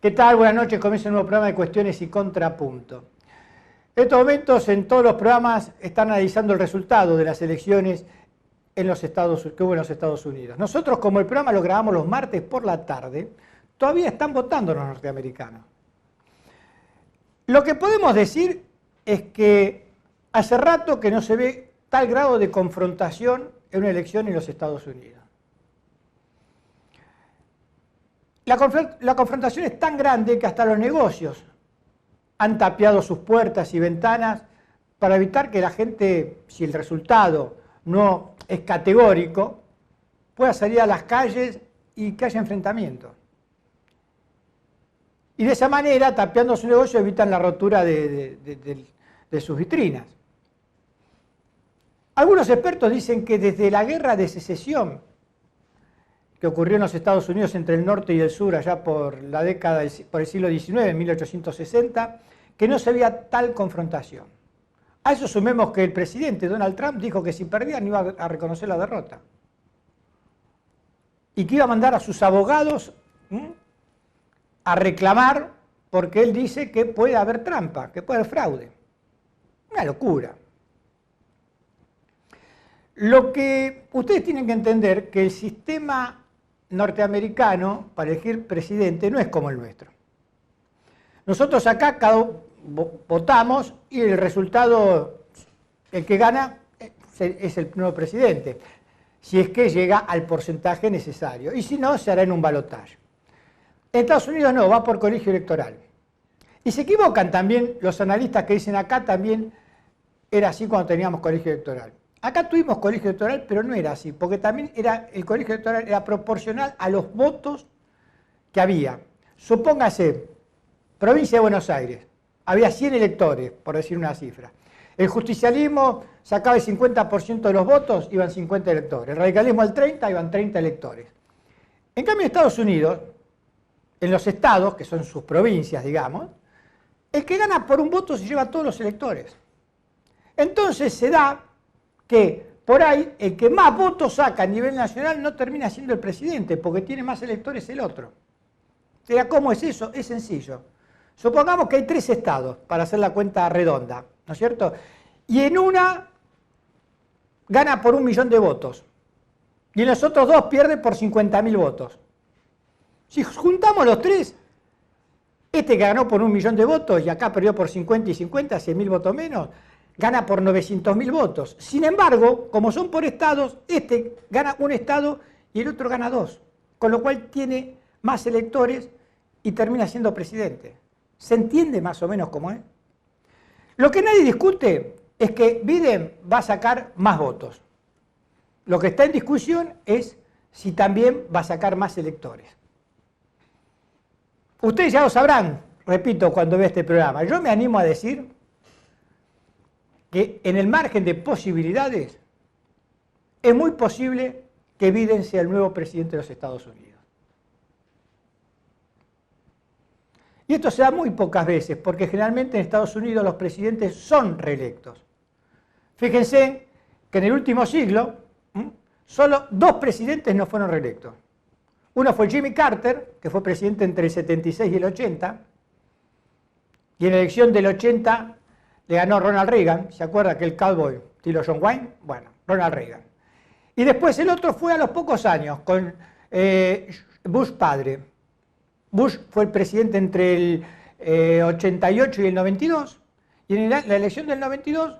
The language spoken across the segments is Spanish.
¿Qué tal? Buenas noches. Comienza un nuevo programa de Cuestiones y Contrapunto. En estos momentos, en todos los programas, están analizando el resultado de las elecciones que hubo en los Estados Unidos. Nosotros, como el programa lo grabamos los martes por la tarde, todavía están votando los norteamericanos. Lo que podemos decir es que hace rato que no se ve tal grado de confrontación en una elección en los Estados Unidos. La confrontación es tan grande que hasta los negocios han tapiado sus puertas y ventanas para evitar que la gente, si el resultado no es categórico, pueda salir a las calles y que haya enfrentamientos. Y de esa manera, tapiando su negocio, evitan la rotura de sus vitrinas. Algunos expertos dicen que desde la guerra de secesión que ocurrió en los Estados Unidos entre el norte y el sur allá por el siglo XIX, en 1860, que no se veía tal confrontación. A eso sumemos que el presidente Donald Trump dijo que si perdían iba a reconocer la derrota y que iba a mandar a sus abogados a reclamar porque él dice que puede haber trampa, que puede haber fraude. Una locura. Lo que ustedes tienen que entender que el sistema norteamericano para elegir presidente no es como el nuestro. Nosotros acá votamos y el resultado, el que gana es el nuevo presidente, si es que llega al porcentaje necesario, y si no, se hará en un balotaje. En Estados Unidos no, va por colegio electoral. Y se equivocan también los analistas que dicen acá también era así cuando teníamos colegio electoral. Acá tuvimos colegio electoral, pero no era así, porque también el colegio electoral era proporcional a los votos que había. Supóngase, provincia de Buenos Aires, había 100 electores, por decir una cifra. El justicialismo sacaba el 50% de los votos, iban 50 electores. El radicalismo el 30%, iban 30 electores. En cambio, en Estados Unidos, en los estados, que son sus provincias, digamos, el que gana por un voto se lleva a todos los electores. Entonces se da que por ahí el que más votos saca a nivel nacional no termina siendo el presidente, porque tiene más electores el otro. O sea, ¿cómo es eso? Es sencillo. Supongamos que hay 3 estados, para hacer la cuenta redonda, ¿no es cierto? Y en una gana por 1 millón de votos, y en los otros 2 pierde por 50.000 votos. Si juntamos los 3, este que ganó por 1 millón de votos y acá perdió por 50 y 50, 100.000 votos menos, gana por 900.000 votos. Sin embargo, como son por estados, este gana un estado y el otro gana 2. Con lo cual tiene más electores y termina siendo presidente. ¿Se entiende más o menos cómo es? Lo que nadie discute es que Biden va a sacar más votos. Lo que está en discusión es si también va a sacar más electores. Ustedes ya lo sabrán, repito, cuando vean este programa. Yo me animo a decir que en el margen de posibilidades es muy posible que Biden sea el nuevo presidente de los Estados Unidos. Y esto se da muy pocas veces, porque generalmente en Estados Unidos los presidentes son reelectos. Fíjense que en el último siglo solo 2 presidentes no fueron reelectos. Uno fue Jimmy Carter, que fue presidente entre el 76 y el 80, y en la elección del 80 le ganó Ronald Reagan. ¿Se acuerda aquel cowboy estilo John Wayne? Bueno, Ronald Reagan. Y después el otro fue a los pocos años, con Bush padre. Bush fue el presidente entre el 88 y el 92, y en la elección del 92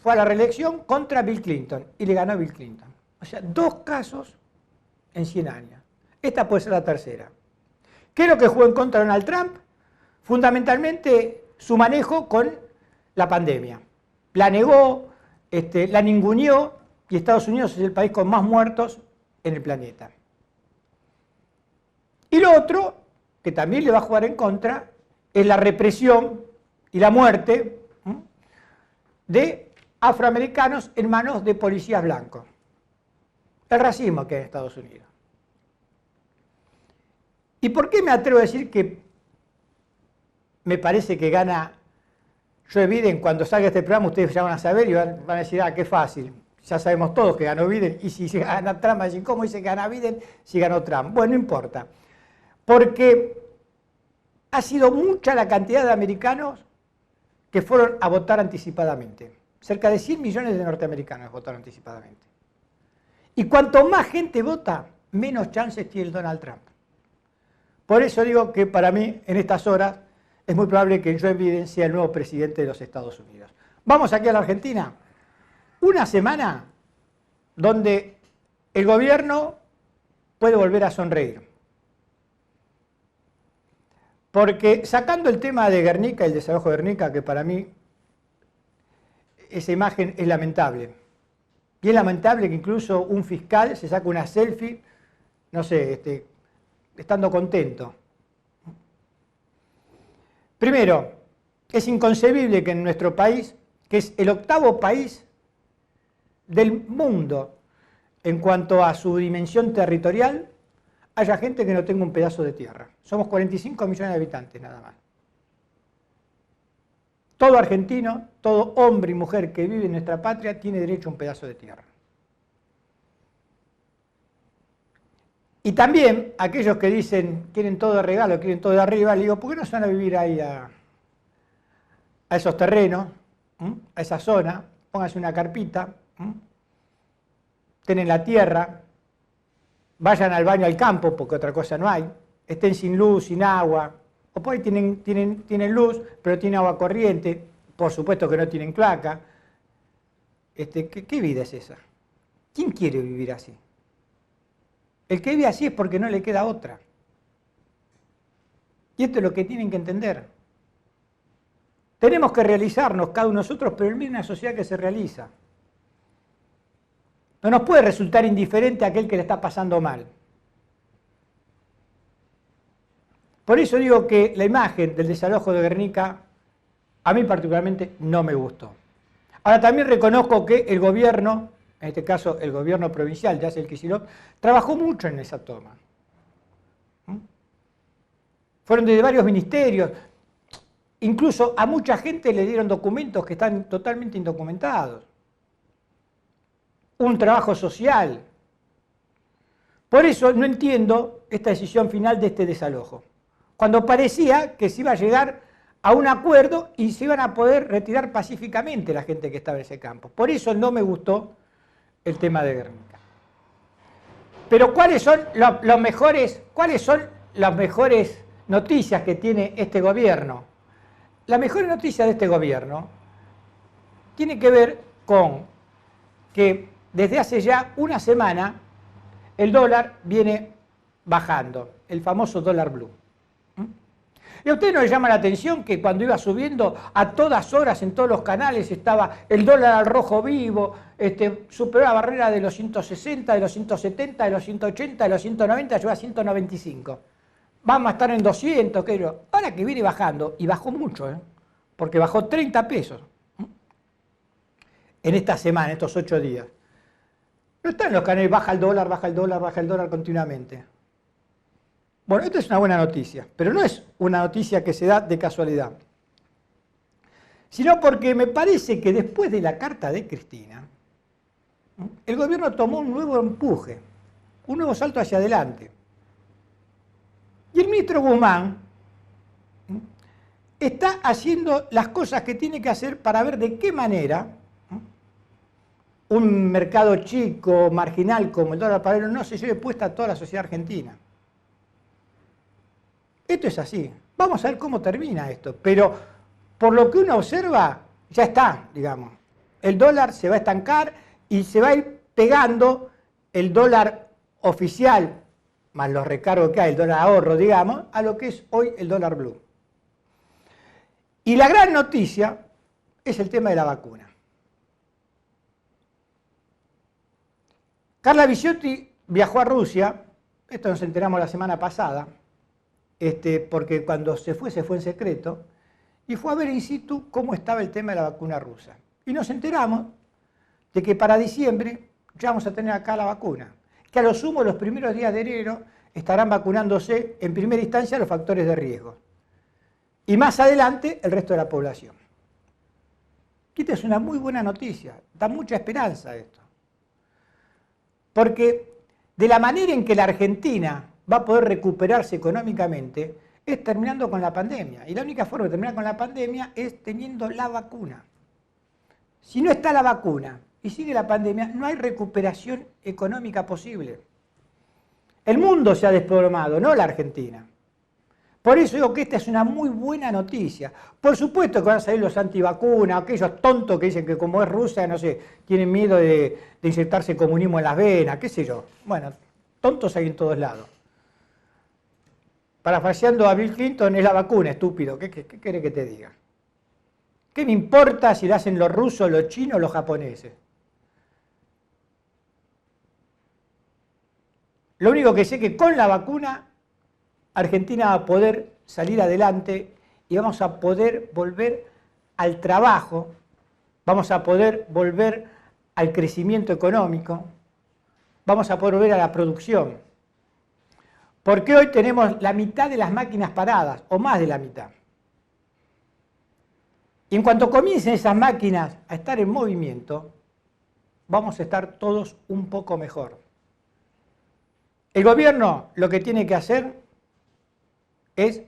fue a la reelección contra Bill Clinton, y le ganó Bill Clinton. O sea, 2 casos en 100 años. Esta puede ser la tercera. ¿Qué es lo que jugó en contra de Donald Trump? Fundamentalmente su manejo con la pandemia. La negó, la ninguneó, y Estados Unidos es el país con más muertos en el planeta. Y lo otro, que también le va a jugar en contra, es la represión y la muerte de afroamericanos en manos de policías blancos. El racismo que hay en Estados Unidos. ¿Y por qué me atrevo a decir que me parece que gana Joe Biden? Cuando salga este programa ustedes ya van a saber y van a decir, qué fácil. Ya sabemos todos que ganó Biden, y si gana Trump, van a decir, ¿cómo dice que gana Biden si ganó Trump? Bueno, no importa. porque ha sido mucha la cantidad de americanos que fueron a votar anticipadamente. Cerca de 100 millones de norteamericanos votaron anticipadamente. Y cuanto más gente vota, menos chances tiene el Donald Trump. Por eso digo que para mí, en estas horas, es muy probable que Joe Biden sea el nuevo presidente de los Estados Unidos. Vamos aquí a la Argentina. Una semana donde el gobierno puede volver a sonreír. Porque sacando el tema de Guernica, el desalojo de Guernica, que para mí esa imagen es lamentable. Y es lamentable que incluso un fiscal se saque una selfie, no sé, estando contento. Primero, es inconcebible que en nuestro país, que es el octavo país del mundo en cuanto a su dimensión territorial, haya gente que no tenga un pedazo de tierra. Somos 45 millones de habitantes nada más. Todo argentino, todo hombre y mujer que vive en nuestra patria tiene derecho a un pedazo de tierra. Y también aquellos que dicen quieren todo de regalo, quieren todo de arriba, le digo, ¿por qué no se van a vivir ahí a esos terrenos, a esa zona? Pónganse una carpita, tienen la tierra, vayan al baño al campo, porque otra cosa no hay, estén sin luz, sin agua, o por ahí tienen luz, pero tienen agua corriente, por supuesto que no tienen cloaca. ¿Qué vida es esa? ¿Quién quiere vivir así? El que vive así es porque no le queda otra. Y esto es lo que tienen que entender. Tenemos que realizarnos cada uno de nosotros, pero en una sociedad que se realiza. No nos puede resultar indiferente a aquel que le está pasando mal. Por eso digo que la imagen del desalojo de Guernica a mí particularmente no me gustó. Ahora también reconozco que el gobierno, en este caso el gobierno provincial, Yacel Kicillof, trabajó mucho en esa toma. Fueron de varios ministerios, incluso a mucha gente le dieron documentos que están totalmente indocumentados. Un trabajo social. Por eso no entiendo esta decisión final de este desalojo. Cuando parecía que se iba a llegar a un acuerdo y se iban a poder retirar pacíficamente la gente que estaba en ese campo. Por eso no me gustó el tema de Guernica. Pero ¿cuáles son las mejores noticias que tiene este gobierno? La mejor noticia de este gobierno tiene que ver con que desde hace ya una semana el dólar viene bajando, el famoso dólar blue. ¿Y a usted no le llama la atención que cuando iba subiendo a todas horas en todos los canales estaba el dólar al rojo vivo, superó la barrera de los 160, de los 170, de los 180, de los 190, llegó a 195? Vamos a estar en 200, creo. Ahora que viene bajando, y bajó mucho, porque bajó 30 pesos en esta semana, en estos 8 días. No está en los canales, baja el dólar, baja el dólar, baja el dólar continuamente. Bueno, esto es una buena noticia, pero no es una noticia que se da de casualidad, sino porque me parece que después de la carta de Cristina, el gobierno tomó un nuevo empuje, un nuevo salto hacia adelante. Y el ministro Guzmán está haciendo las cosas que tiene que hacer para ver de qué manera un mercado chico, marginal como el dólar paralelo no se lleve puesta a toda la sociedad argentina. Esto es así. Vamos a ver cómo termina esto. Pero por lo que uno observa, ya está, digamos. El dólar se va a estancar y se va a ir pegando el dólar oficial, más los recargos que hay, el dólar ahorro, digamos, a lo que es hoy el dólar blue. Y la gran noticia es el tema de la vacuna. Carla Bisotti viajó a Rusia, esto nos enteramos la semana pasada, porque cuando se fue en secreto, y fue a ver in situ cómo estaba el tema de la vacuna rusa. Y nos enteramos de que para diciembre ya vamos a tener acá la vacuna, que a lo sumo los primeros días de enero estarán vacunándose en primera instancia los factores de riesgo, y más adelante el resto de la población. Esta es una muy buena noticia, da mucha esperanza esto. Porque de la manera en que la Argentina va a poder recuperarse económicamente es terminando con la pandemia. Y la única forma de terminar con la pandemia es teniendo la vacuna. Si no está la vacuna y sigue la pandemia, no hay recuperación económica posible. El mundo se ha desplomado, no la Argentina. Por eso digo que esta es una muy buena noticia. Por supuesto que van a salir los antivacunas, aquellos tontos que dicen que como es Rusia, no sé, tienen miedo de inyectarse comunismo en las venas, qué sé yo. Bueno, tontos hay en todos lados. Parafraseando a Bill Clinton, es la vacuna, estúpido. ¿Qué querés que te diga? ¿Qué me importa si lo hacen los rusos, los chinos o los japoneses? Lo único que sé es que con la vacuna Argentina va a poder salir adelante y vamos a poder volver al trabajo, vamos a poder volver al crecimiento económico, vamos a poder volver a la producción. Porque hoy tenemos la mitad de las máquinas paradas, o más de la mitad. Y en cuanto comiencen esas máquinas a estar en movimiento, vamos a estar todos un poco mejor. El gobierno lo que tiene que hacer es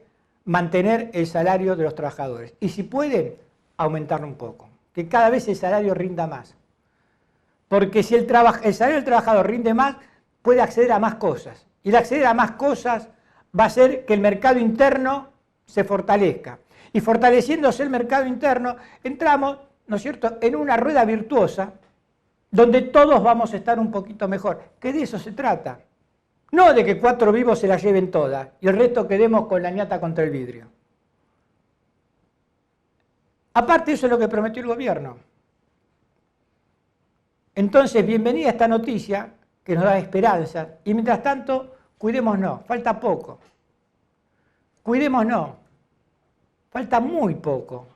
mantener el salario de los trabajadores. Y si pueden, aumentarlo un poco. Que cada vez el salario rinda más. Porque si el salario del trabajador rinde más, puede acceder a más cosas. Y el acceder a más cosas va a hacer que el mercado interno se fortalezca. Y fortaleciéndose el mercado interno, entramos, ¿no es cierto?, en una rueda virtuosa donde todos vamos a estar un poquito mejor. Que de eso se trata. No de que 4 vivos se la lleven todas y el resto quedemos con la ñata contra el vidrio. Aparte, eso es lo que prometió el gobierno. Entonces, bienvenida a esta noticia que nos da esperanza. Y mientras tanto, cuidémonos, falta poco. Cuidémonos, falta muy poco,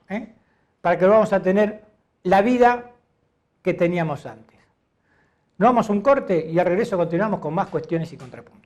para que vamos a tener la vida que teníamos antes. Nos vamos a un corte y al regreso continuamos con más cuestiones y contrapuntos.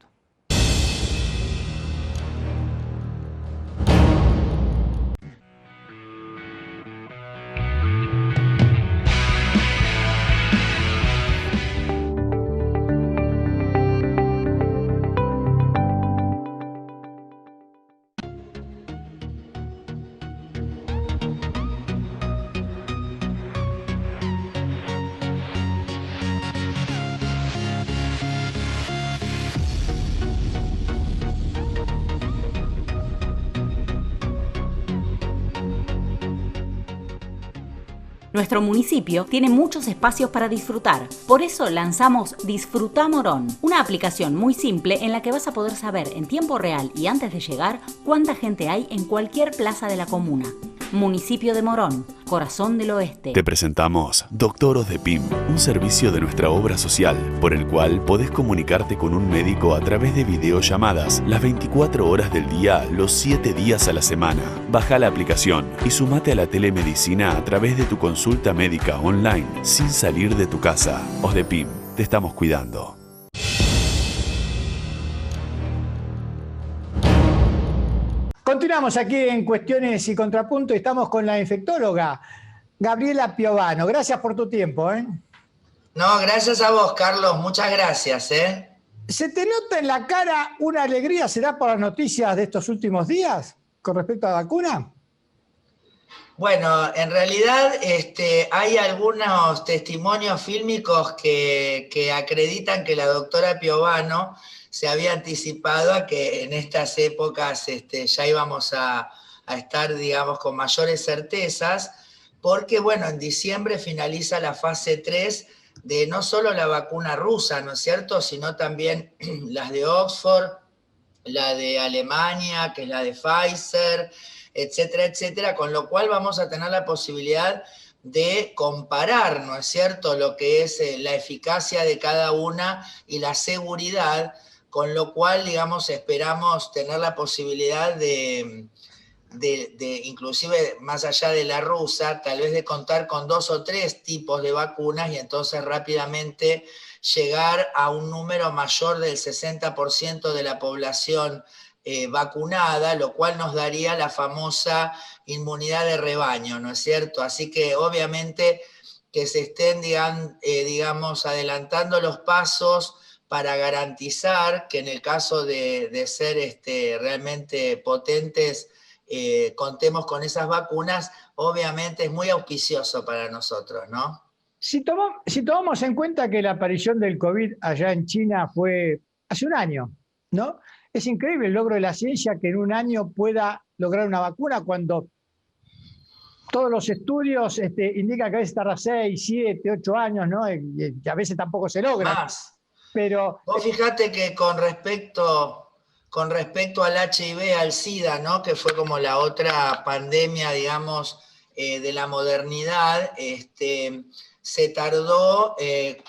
Nuestro municipio tiene muchos espacios para disfrutar. Por eso lanzamos Disfruta Morón, una aplicación muy simple en la que vas a poder saber en tiempo real y antes de llegar cuánta gente hay en cualquier plaza de la comuna. Municipio de Morón, corazón del oeste. Te presentamos Doctor Osdepim, un servicio de nuestra obra social, por el cual podés comunicarte con un médico a través de videollamadas las 24 horas del día, los 7 días a la semana. Baja la aplicación y sumate a la telemedicina a través de tu consulta médica online sin salir de tu casa. Osdepim, te estamos cuidando. Continuamos aquí en Cuestiones y Contrapunto y estamos con la infectóloga Gabriela Piovano. Gracias por tu tiempo. No, gracias a vos, Carlos. Muchas gracias. ¿Se te nota en la cara una alegría? ¿Será por las noticias de estos últimos días con respecto a la vacuna? Bueno, en realidad hay algunos testimonios fílmicos que acreditan que la doctora Piovano se había anticipado a que en estas épocas ya íbamos a estar, digamos, con mayores certezas, porque, bueno, en diciembre finaliza la fase 3 de no solo la vacuna rusa, ¿no es cierto?, sino también las de Oxford, la de Alemania, que es la de Pfizer, etcétera, etcétera, con lo cual vamos a tener la posibilidad de comparar, ¿no es cierto?, lo que es la eficacia de cada una y la seguridad, con lo cual, digamos, esperamos tener la posibilidad de inclusive más allá de la rusa, tal vez de contar con 2 o 3 tipos de vacunas y entonces rápidamente llegar a un número mayor del 60% de la población vacunada, lo cual nos daría la famosa inmunidad de rebaño, ¿no es cierto? Así que obviamente que se estén, digamos, adelantando los pasos para garantizar que en el caso de ser realmente potentes, contemos con esas vacunas, obviamente es muy auspicioso para nosotros, ¿no? Si tomamos en cuenta que la aparición del COVID allá en China fue hace un año, ¿no? Es increíble el logro de la ciencia que en un año pueda lograr una vacuna cuando todos los estudios indican que a veces tarda 6, 7, 8 años, ¿no? Y a veces tampoco se logra. Más. Pero vos fijate que con respecto al HIV, al SIDA, ¿no? Que fue como la otra pandemia, digamos, de la modernidad, se tardó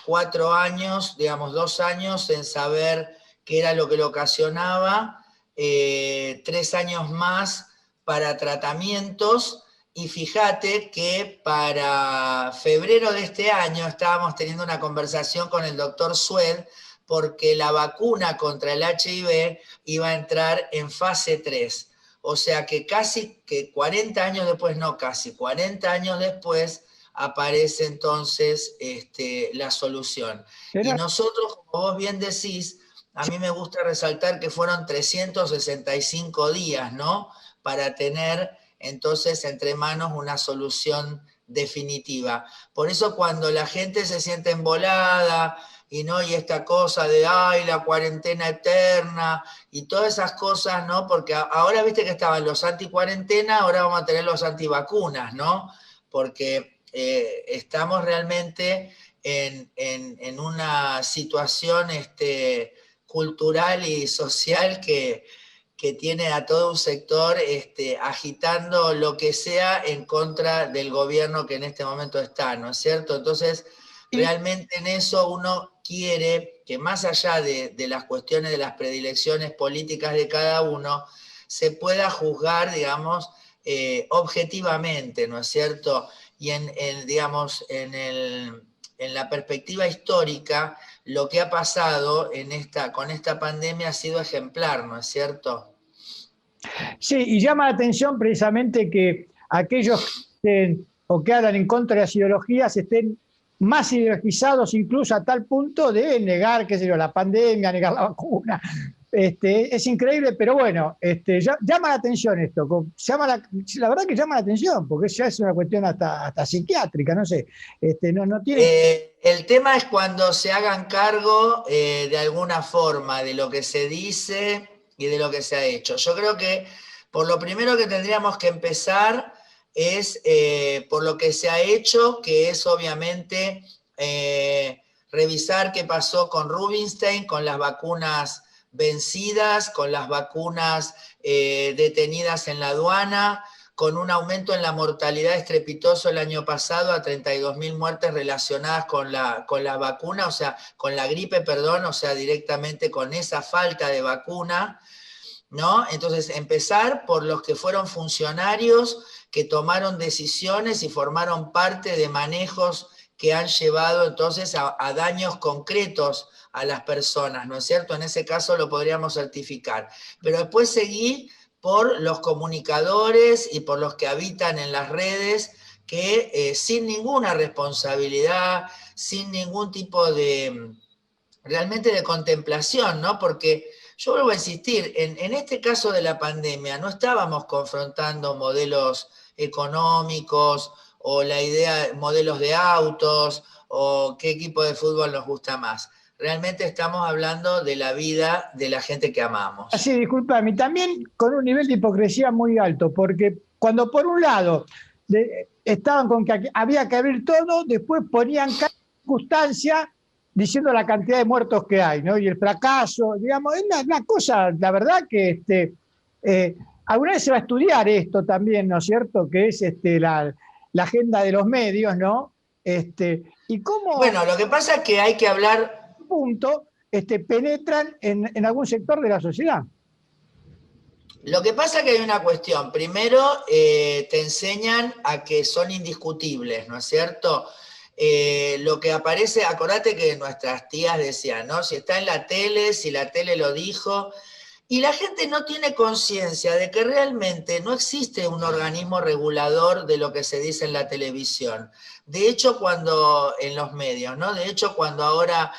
4 años, digamos 2 años en saber qué era lo que lo ocasionaba, 3 años más para tratamientos, y fíjate que para febrero de este año estábamos teniendo una conversación con el doctor Sued porque la vacuna contra el HIV iba a entrar en fase 3. O sea que casi que 40 años después, no casi, 40 años después aparece entonces la solución. Y nosotros, como vos bien decís, a mí me gusta resaltar que fueron 365 días, ¿no? Para tener entonces entre manos una solución definitiva. Por eso cuando la gente se siente embolada y esta cosa de la cuarentena eterna y todas esas cosas, ¿no? Porque ahora viste que estaban los anti-cuarentena, ahora vamos a tener los antivacunas, ¿no? Porque estamos realmente en una situación cultural y social que tiene a todo un sector agitando lo que sea en contra del gobierno que en este momento está, ¿no es cierto? Entonces, realmente en eso uno quiere que más allá de las cuestiones de las predilecciones políticas de cada uno, se pueda juzgar, digamos, objetivamente, ¿no es cierto? Y digamos, en la perspectiva histórica, lo que ha pasado con esta pandemia ha sido ejemplar, ¿no es cierto? Sí, y llama la atención precisamente que aquellos que hablan en contra de las ideologías estén más ideologizados incluso a tal punto de negar, qué sé yo, la pandemia, negar la vacuna. Es increíble, pero bueno, llama la atención esto. La verdad que llama la atención, porque ya es una cuestión hasta psiquiátrica, no sé. No tiene... el tema es cuando se hagan cargo de alguna forma de lo que se dice y de lo que se ha hecho. Yo creo que por lo primero que tendríamos que empezar es por lo que se ha hecho, que es obviamente revisar qué pasó con Rubinstein, con las vacunas vencidas, con las vacunas detenidas en la aduana, con un aumento en la mortalidad estrepitoso el año pasado a 32.000 muertes relacionadas con la vacuna, o sea, con la gripe, perdón, o sea, directamente con esa falta de vacuna, ¿no? Entonces, empezar por los que fueron funcionarios que tomaron decisiones y formaron parte de manejos que han llevado entonces a daños concretos a las personas, ¿no es cierto? En ese caso lo podríamos certificar. Pero después seguí por los comunicadores y por los que habitan en las redes que sin ninguna responsabilidad, sin ningún tipo realmente de contemplación, ¿no? Porque yo vuelvo a insistir, en este caso de la pandemia no estábamos confrontando modelos económicos o modelos de autos o qué equipo de fútbol nos gusta más. Realmente estamos hablando de la vida de la gente que amamos. Sí, discúlpame, también con un nivel de hipocresía muy alto, porque cuando por un lado estaban con que había que abrir todo, después ponían cada circunstancia diciendo la cantidad de muertos que hay, ¿no? Y el fracaso, digamos, es una cosa, la verdad que alguna vez se va a estudiar esto también, ¿no es cierto? Que es la agenda de los medios, ¿no? Y cómo... Bueno, lo que pasa es que hay que hablar... punto penetran en algún sector de la sociedad. Lo que pasa es que hay una cuestión. Primero, te enseñan a que son indiscutibles, ¿no es cierto? Lo que aparece, acordate que nuestras tías decían, ¿no? Si está en la tele, si la tele lo dijo, y la gente no tiene conciencia de que realmente no existe un organismo regulador de lo que se dice en la televisión. De hecho, en los medios, ¿no? De hecho, cuando ahora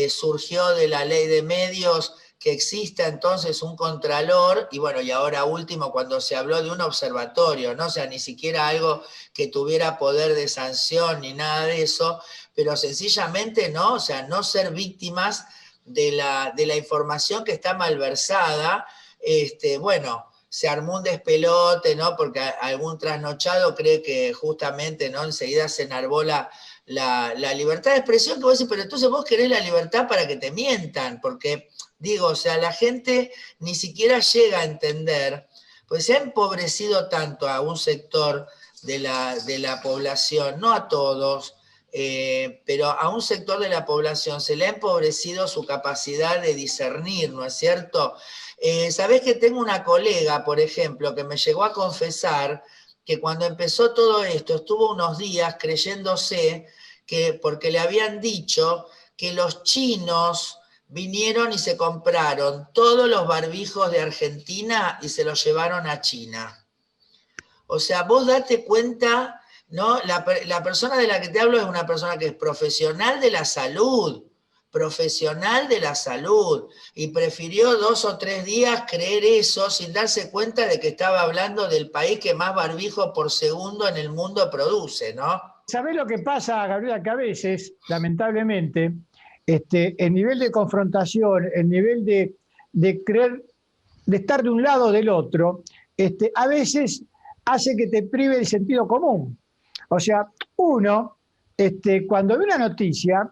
surgió de la ley de medios que exista entonces un contralor, y bueno, y ahora último, cuando se habló de un observatorio, ¿no? O sea, ni siquiera algo que tuviera poder de sanción ni nada de eso, pero sencillamente, ¿no? O sea, no ser víctimas de la información que está malversada. Bueno, se armó un despelote, ¿no? Porque algún trasnochado cree que justamente, ¿no? Enseguida se enarbola la libertad de expresión, que vos decís, pero entonces vos querés la libertad para que te mientan, porque digo, o sea, la gente ni siquiera llega a entender, pues se ha empobrecido tanto a un sector de la población, no a todos, pero a un sector de la población se le ha empobrecido su capacidad de discernir, ¿no es cierto? Sabés que tengo una colega, por ejemplo, que me llegó a confesar que cuando empezó todo esto estuvo unos días creyéndose que, porque le habían dicho que los chinos vinieron y se compraron todos los barbijos de Argentina y se los llevaron a China. O sea, vos date cuenta, ¿no? La persona de la que te hablo es una persona que es profesional de la salud, y prefirió 2 o 3 días creer eso sin darse cuenta de que estaba hablando del país que más barbijo por segundo en el mundo produce, ¿no? ¿Sabés lo que pasa, Gabriela? Que a veces, lamentablemente, el nivel de confrontación, el nivel de creer, de estar de un lado o del otro, a veces hace que te prive el sentido común. O sea, uno, cuando ve una noticia,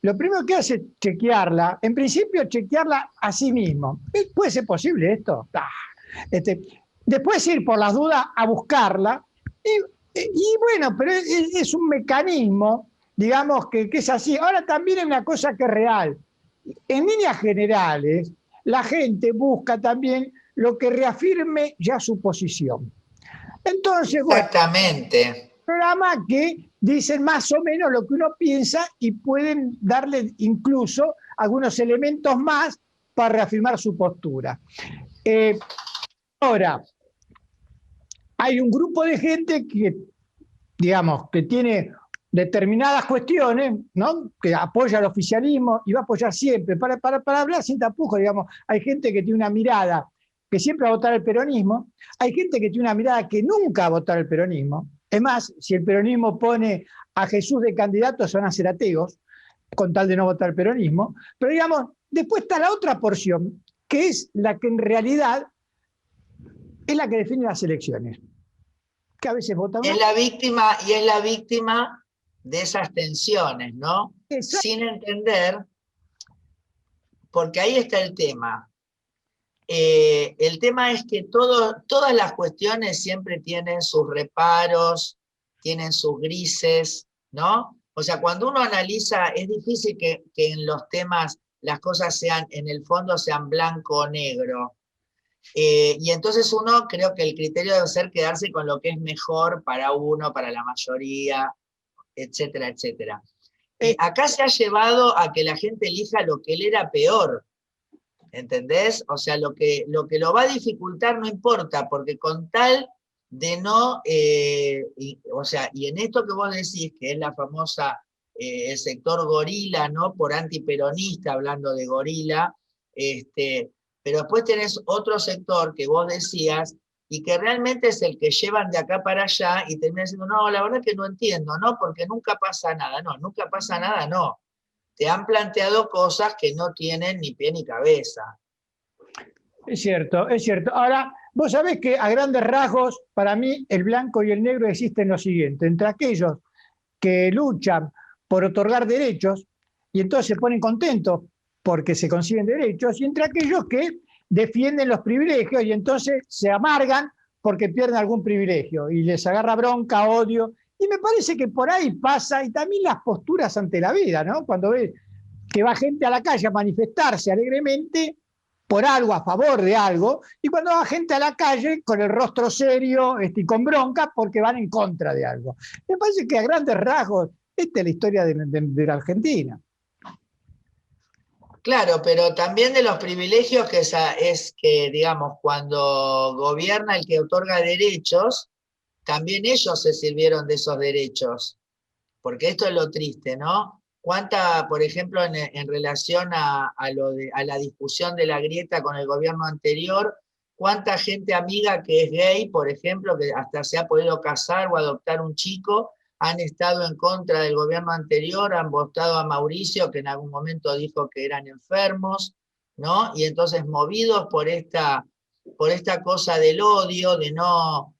lo primero que hace es chequearla, en principio chequearla a sí mismo. ¿Puede ser posible esto? Después ir por las dudas a buscarla, y bueno, pero es un mecanismo, digamos, que es así. Ahora también hay una cosa que es real. En líneas generales, la gente busca también lo que reafirme ya su posición. Entonces, bueno, Exactamente. programas que dicen más o menos lo que uno piensa y pueden darle incluso algunos elementos más para reafirmar su postura. Ahora, hay un grupo de gente que, digamos, que tiene determinadas cuestiones, ¿no? Que apoya al oficialismo y va a apoyar siempre. Para hablar sin tapujos, digamos, hay gente que tiene una mirada que siempre va a votar el peronismo, hay gente que tiene una mirada que nunca va a votar el peronismo. Es más, si el peronismo pone a Jesús de candidato, se van a hacer ateos, con tal de no votar el peronismo. Pero digamos, después está la otra porción, que es la que en realidad es la que define las elecciones. Que a veces votan Es la víctima, y es la víctima de esas tensiones, ¿no? Exacto. Sin entender, porque ahí está el tema. El tema es que todas las cuestiones siempre tienen sus reparos, tienen sus grises, ¿no? O sea, cuando uno analiza, es difícil que en los temas las cosas sean, en el fondo, sean blanco o negro. Y entonces uno, creo que el criterio debe ser quedarse con lo que es mejor para uno, para la mayoría, etcétera, etcétera. Acá se ha llevado a que la gente elija lo que le era peor, ¿entendés? O sea, lo que lo va a dificultar no importa, porque con tal de no, o sea, y en esto que vos decís, que es la famosa, el sector gorila, ¿no? Por antiperonista, hablando de gorila, pero después tenés otro sector que vos decías, y que realmente es el que llevan de acá para allá, y terminan diciendo, no, la verdad que no entiendo, ¿no? Porque nunca pasa nada, no, nunca pasa nada, no. Te han planteado cosas que no tienen ni pie ni cabeza. Es cierto, es cierto. Ahora, vos sabés que a grandes rasgos, para mí, el blanco y el negro existen lo siguiente. Entre aquellos que luchan por otorgar derechos y entonces se ponen contentos porque se consiguen derechos, y entre aquellos que defienden los privilegios y entonces se amargan porque pierden algún privilegio y les agarra bronca, odio. Y me parece que por ahí pasa, y también las posturas ante la vida, ¿no? Cuando ves que va gente a la calle a manifestarse alegremente por algo, a favor de algo, y cuando va gente a la calle con el rostro serio y con bronca porque van en contra de algo. Me parece que a grandes rasgos esta es la historia de la Argentina. Claro, pero también de los privilegios que es que, digamos, cuando gobierna el que otorga derechos, también ellos se sirvieron de esos derechos. Porque esto es lo triste, ¿no? cuánta, por ejemplo, en relación a la discusión de la grieta con el gobierno anterior, cuánta gente amiga que es gay, por ejemplo, que hasta se ha podido casar o adoptar un chico, han estado en contra del gobierno anterior, han votado a Mauricio, que en algún momento dijo que eran enfermos, ¿no? Y entonces movidos por esta cosa del odio, de no,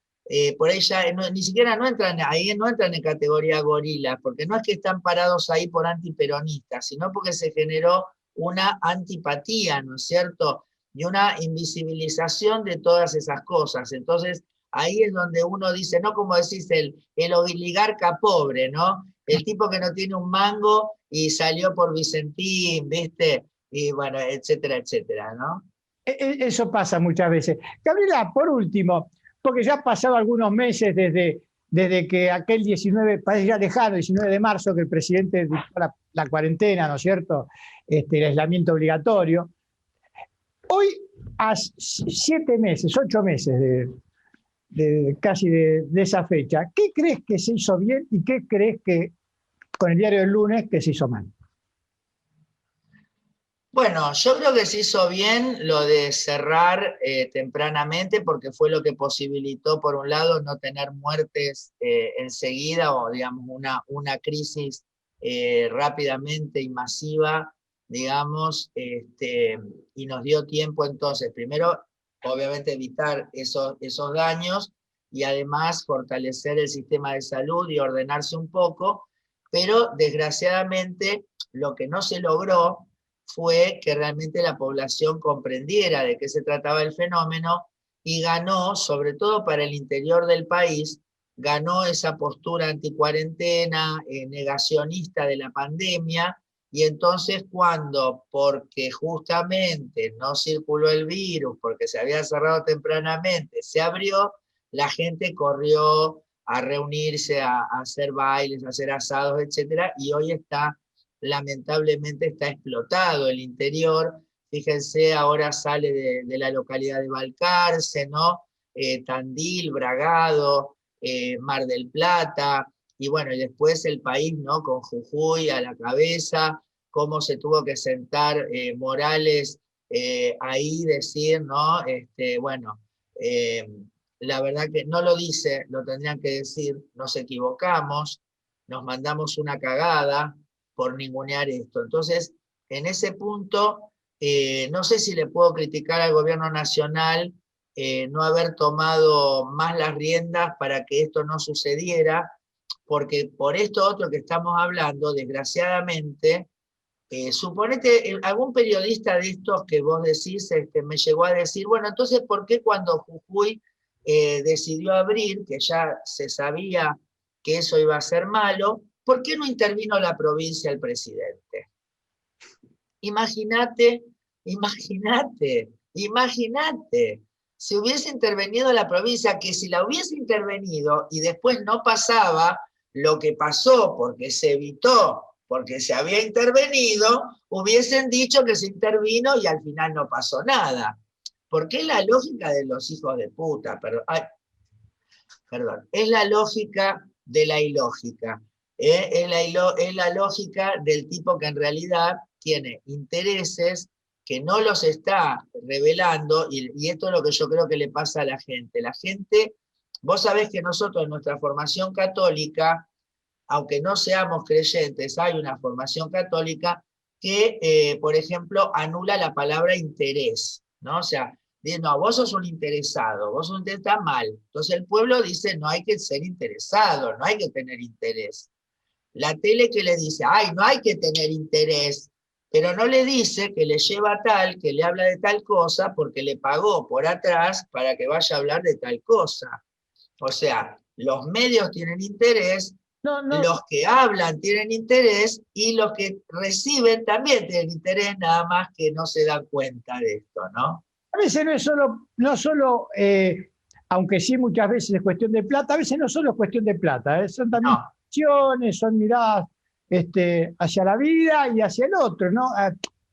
por ella, ni siquiera no entran, ahí no entran en categoría gorila, porque no es que están parados ahí por antiperonistas, sino porque se generó una antipatía, ¿no es cierto? Y una invisibilización de todas esas cosas. Entonces, ahí es donde uno dice, no como decís, el oligarca pobre, ¿no? El tipo que no tiene un mango y salió por Vicentín, ¿viste? Y bueno, etcétera, etcétera, ¿no? Eso pasa muchas veces. Gabriela, por último, porque ya han pasado algunos meses desde que aquel 19, parece ya lejano, 19 de marzo, que el presidente dictó la cuarentena, ¿no es cierto? El aislamiento obligatorio. Hoy, a 7 meses, 8 meses casi de esa fecha, ¿qué crees que se hizo bien y qué crees que con el diario del lunes que se hizo mal? Bueno, yo creo que se hizo bien lo de cerrar tempranamente porque fue lo que posibilitó, por un lado, no tener muertes enseguida o, digamos, una crisis rápidamente y masiva, digamos, y nos dio tiempo entonces, primero, obviamente, evitar esos daños y además fortalecer el sistema de salud y ordenarse un poco, pero desgraciadamente lo que no se logró fue que realmente la población comprendiera de qué se trataba el fenómeno y ganó, sobre todo para el interior del país, ganó esa postura anticuarentena, negacionista de la pandemia, y entonces cuando, porque justamente no circuló el virus, porque se había cerrado tempranamente, se abrió, la gente corrió a reunirse, a hacer bailes, a hacer asados, etc. Y hoy lamentablemente está explotado el interior. Fíjense, ahora sale de la localidad de Balcarce, ¿no? Tandil, Bragado, Mar del Plata, y bueno, y después el país, ¿no? Con Jujuy a la cabeza, cómo se tuvo que sentar Morales ahí, decir, ¿no? Bueno, la verdad que no lo dice, lo tendrían que decir, nos equivocamos, nos mandamos una cagada por ningunear esto. Entonces, en ese punto, no sé si le puedo criticar al gobierno nacional no haber tomado más las riendas para que esto no sucediera, porque por esto otro que estamos hablando, desgraciadamente, suponete, algún periodista de estos que vos decís, me llegó a decir, bueno, entonces, ¿por qué cuando Jujuy decidió abrir, que ya se sabía que eso iba a ser malo, ¿por qué no intervino la provincia el presidente? Imagínate, si hubiese intervenido la provincia, que si la hubiese intervenido y después no pasaba lo que pasó porque se evitó, porque se había intervenido, hubiesen dicho que se intervino y al final no pasó nada. Porque es la lógica de los hijos de puta, perdón, es la lógica de la ilógica. Es la lógica del tipo que en realidad tiene intereses que no los está revelando, y esto es lo que yo creo que le pasa a la gente. La gente, vos sabés que nosotros en nuestra formación católica, aunque no seamos creyentes, hay una formación católica que, por ejemplo, anula la palabra interés, ¿no? O sea, dice, no, vos sos un interesado, vos sos un está mal. Entonces el pueblo dice, no hay que ser interesado, no hay que tener interés. La tele que le dice, ay, no hay que tener interés, pero no le dice que le lleva tal, que le habla de tal cosa, porque le pagó por atrás para que vaya a hablar de tal cosa. O sea, los medios tienen interés, los que hablan tienen interés, y los que reciben también tienen interés, nada más que no se dan cuenta de esto, ¿no? A veces no solo aunque sí muchas veces es cuestión de plata, a veces no solo es cuestión de plata, son también acciones, son miradas hacia la vida y hacia el otro, ¿no?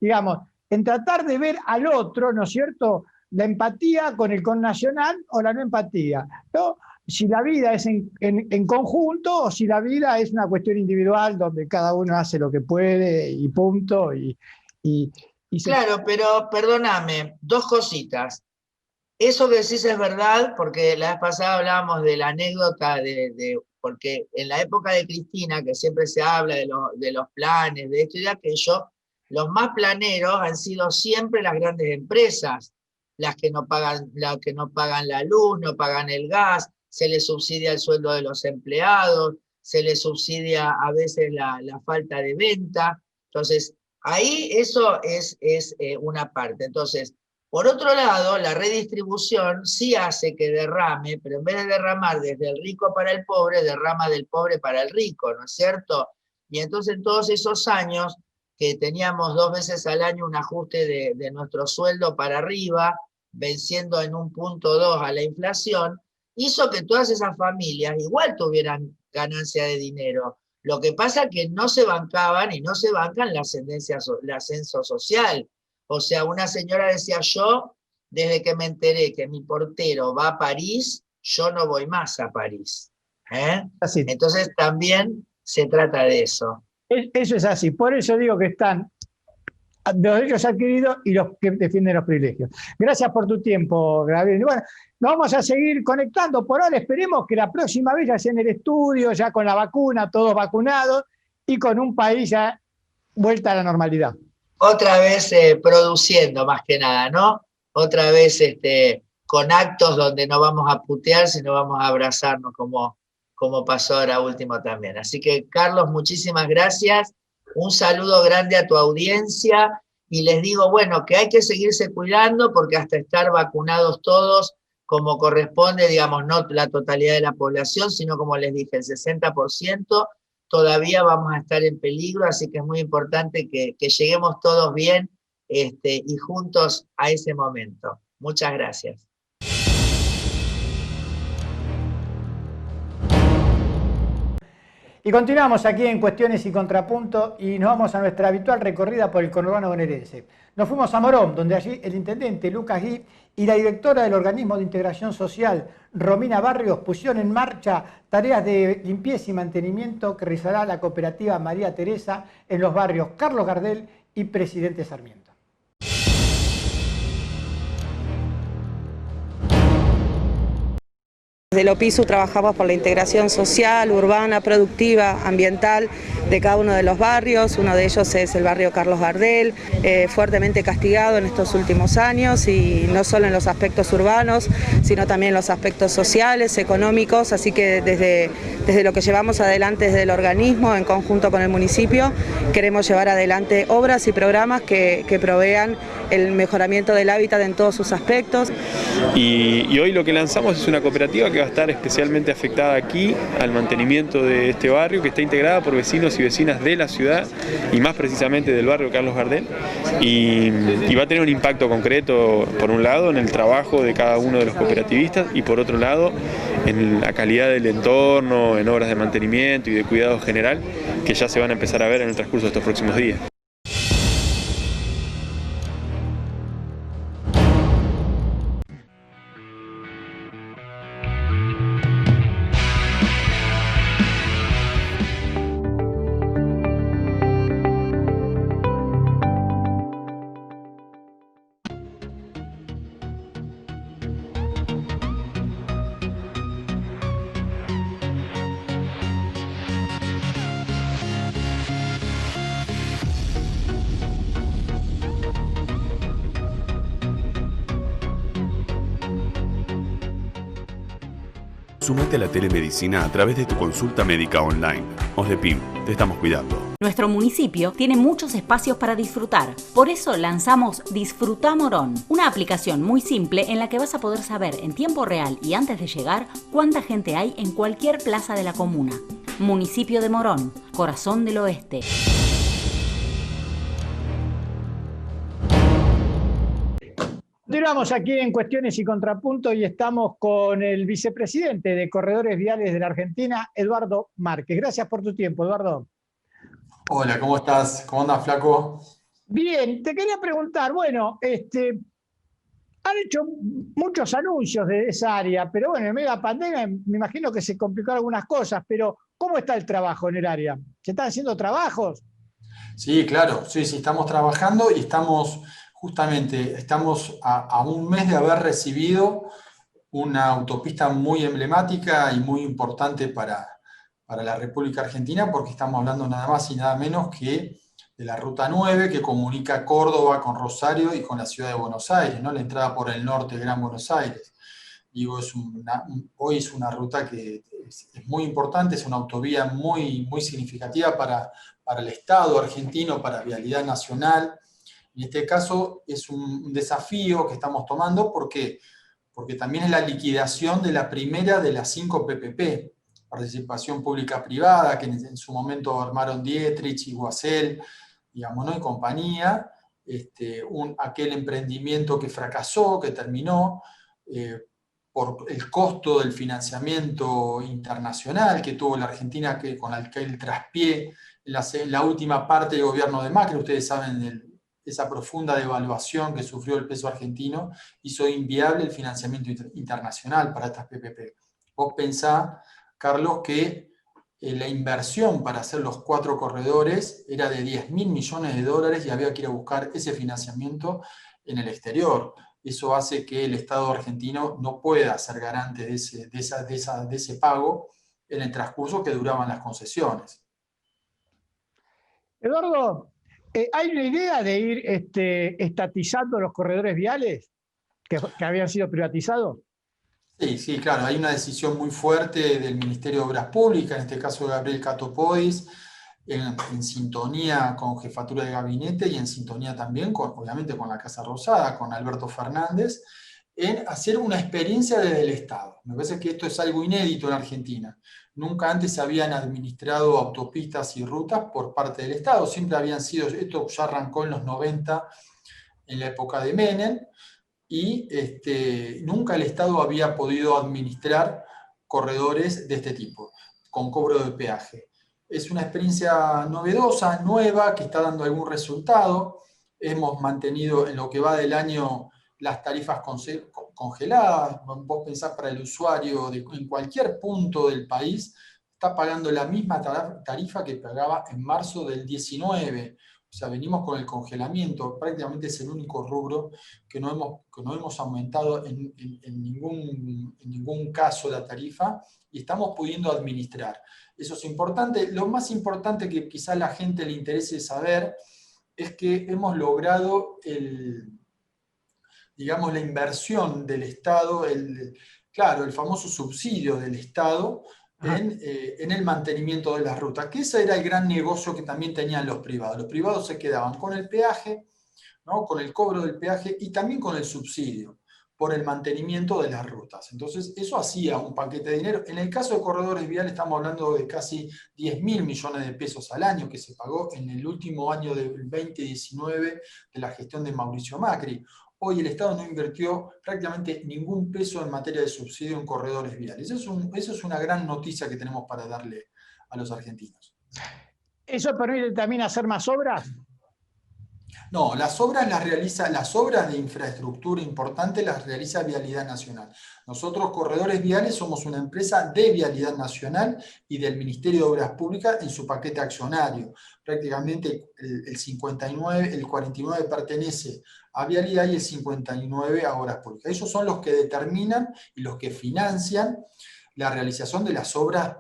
Digamos, en tratar de ver al otro, ¿no es cierto?, la empatía con el connacional o la no empatía, ¿no? si la vida es en conjunto o si la vida es una cuestión individual donde cada uno hace lo que puede y punto. Y Claro, pero perdóname, dos cositas. Eso que decís es verdad, porque la vez pasada hablábamos de la anécdota porque en la época de Cristina, que siempre se habla de los planes, de esto y de aquello, los más planeros han sido siempre las grandes empresas, las que no pagan la luz, no pagan el gas, se les subsidia el sueldo de los empleados, se les subsidia a veces la falta de venta. Entonces, ahí eso es una parte. Entonces, por otro lado, la redistribución sí hace que derrame, pero en vez de derramar desde el rico para el pobre, derrama del pobre para el rico, ¿no es cierto? Y entonces en todos esos años que teníamos 2 veces al año un ajuste de nuestro sueldo para arriba, venciendo en 1,2 a la inflación, hizo que todas esas familias igual tuvieran ganancia de dinero. Lo que pasa es que no se bancaban y no se bancan el ascenso social. O sea, una señora decía, yo, desde que me enteré que mi portero va a París, yo no voy más a París. así. Entonces también se trata de eso. Eso es así. Por eso digo que están los derechos adquiridos y los que defienden los privilegios. Gracias por tu tiempo, Gabriel. Bueno, nos vamos a seguir conectando. Por ahora esperemos que la próxima vez ya sea en el estudio, ya con la vacuna, todos vacunados y con un país ya vuelta a la normalidad. Otra vez produciendo más que nada, ¿no? Otra vez con actos donde no vamos a putear, sino vamos a abrazarnos como pasó ahora último también. Así que, Carlos, muchísimas gracias. Un saludo grande a tu audiencia y les digo, bueno, que hay que seguirse cuidando porque hasta estar vacunados todos como corresponde, digamos, no la totalidad de la población, sino como les dije, el 60%, todavía vamos a estar en peligro, así que es muy importante que lleguemos todos bien y juntos a ese momento. Muchas gracias. Y continuamos aquí en Cuestiones y Contrapunto y nos vamos a nuestra habitual recorrida por el conurbano bonaerense. Nos fuimos a Morón, donde allí el intendente Lucas Gui y la directora del Organismo de Integración Social, Romina Barrios, pusieron en marcha tareas de limpieza y mantenimiento que realizará la cooperativa María Teresa en los barrios Carlos Gardel y Presidente Sarmiento. Desde el OPISU trabajamos por la integración social, urbana, productiva, ambiental de cada uno de los barrios. Uno de ellos es el barrio Carlos Gardel, fuertemente castigado en estos últimos años, y no solo en los aspectos urbanos, sino también en los aspectos sociales, económicos. Así que desde lo que llevamos adelante desde el organismo, en conjunto con el municipio, queremos llevar adelante obras y programas que provean el mejoramiento del hábitat en todos sus aspectos. Y hoy lo que lanzamos es una cooperativa que va a estar especialmente afectada aquí al mantenimiento de este barrio, que está integrada por vecinos y vecinas de la ciudad y más precisamente del barrio Carlos Gardel, y va a tener un impacto concreto, por un lado, en el trabajo de cada uno de los cooperativistas y por otro lado, en la calidad del entorno, en obras de mantenimiento y de cuidado general que ya se van a empezar a ver en el transcurso de estos próximos días. Sumate a la telemedicina a través de tu consulta médica online. OSDEPIM, te estamos cuidando. Nuestro municipio tiene muchos espacios para disfrutar. Por eso lanzamos Disfruta Morón, una aplicación muy simple en la que vas a poder saber en tiempo real y antes de llegar cuánta gente hay en cualquier plaza de la comuna. Municipio de Morón, corazón del oeste. Continuamos aquí en Cuestiones y Contrapunto y estamos con el vicepresidente de Corredores Viales de la Argentina, Eduardo Márquez. Gracias por tu tiempo, Eduardo. Hola, ¿cómo estás? ¿Cómo andas, flaco? Bien, te quería preguntar, bueno, Han hecho muchos anuncios de esa área, pero bueno, en medio de la pandemia me imagino que se complicaron algunas cosas, pero ¿cómo está el trabajo en el área? ¿Se están haciendo trabajos? Sí, claro, sí, estamos trabajando y estamos a un mes de haber recibido una autopista muy emblemática y muy importante para la República Argentina, porque estamos hablando nada más y nada menos que de la Ruta 9, que comunica Córdoba con Rosario y con la ciudad de Buenos Aires, ¿no? La entrada por el norte de Gran Buenos Aires. Digo, hoy es una ruta que es muy importante, es una autovía muy significativa para el Estado argentino, para Vialidad Nacional. En este caso es un desafío que estamos tomando porque también es la liquidación de la primera de las 5 PPP, participación pública-privada, que en su momento armaron Dietrich y Guasel, digamos, ¿no? Y compañía, aquel emprendimiento que fracasó, que terminó, por el costo del financiamiento internacional que tuvo la Argentina, con aquel traspié en la última parte del gobierno de Macri. Ustedes saben esa profunda devaluación que sufrió el peso argentino, hizo inviable el financiamiento internacional para estas PPP. Vos pensá, Carlos, que la inversión para hacer los 4 corredores era de 10.000 millones de dólares y había que ir a buscar ese financiamiento en el exterior. Eso hace que el Estado argentino no pueda ser garante de ese pago en el transcurso que duraban las concesiones. Eduardo, ¿hay una idea de ir estatizando los corredores viales que habían sido privatizados? Sí, claro, hay una decisión muy fuerte del Ministerio de Obras Públicas, en este caso de Gabriel Catopodis, en sintonía con Jefatura de Gabinete y en sintonía también, obviamente, con la Casa Rosada, con Alberto Fernández, en hacer una experiencia desde el Estado. Me parece que esto es algo inédito en Argentina. Nunca antes se habían administrado autopistas y rutas por parte del Estado, siempre habían sido, esto ya arrancó en los 90, en la época de Menem, y nunca el Estado había podido administrar corredores de este tipo, con cobro de peaje. Es una experiencia novedosa, nueva, que está dando algún resultado. Hemos mantenido en lo que va del año las tarifas congeladas. Vos pensás, para el usuario en cualquier punto del país, está pagando la misma tarifa que pagaba en marzo del 19. O sea, venimos con el congelamiento, prácticamente es el único rubro que no hemos aumentado en ningún caso la tarifa, y estamos pudiendo administrar. Eso es importante. Lo más importante que quizá a la gente le interese saber es que hemos logrado la inversión del Estado, el famoso subsidio del Estado, en el mantenimiento de las rutas, que ese era el gran negocio que también tenían los privados. Los privados se quedaban con el peaje, ¿no? Con el cobro del peaje y también con el subsidio por el mantenimiento de las rutas. Entonces, eso hacía un paquete de dinero. En el caso de corredores viales estamos hablando de casi 10.000 millones de pesos al año que se pagó en el último año del 2019 de la gestión de Mauricio Macri. Hoy el Estado no invirtió prácticamente ningún peso en materia de subsidio en corredores viales. Eso es una gran noticia que tenemos para darle a los argentinos. ¿Eso permite también hacer más obras? No, las obras de infraestructura importantes las realiza Vialidad Nacional. Nosotros, Corredores Viales, somos una empresa de Vialidad Nacional y del Ministerio de Obras Públicas en su paquete accionario. Prácticamente el 49 pertenece a Vialidad y el 59 a Obras Públicas. Ellos son los que determinan y los que financian la realización de las obras,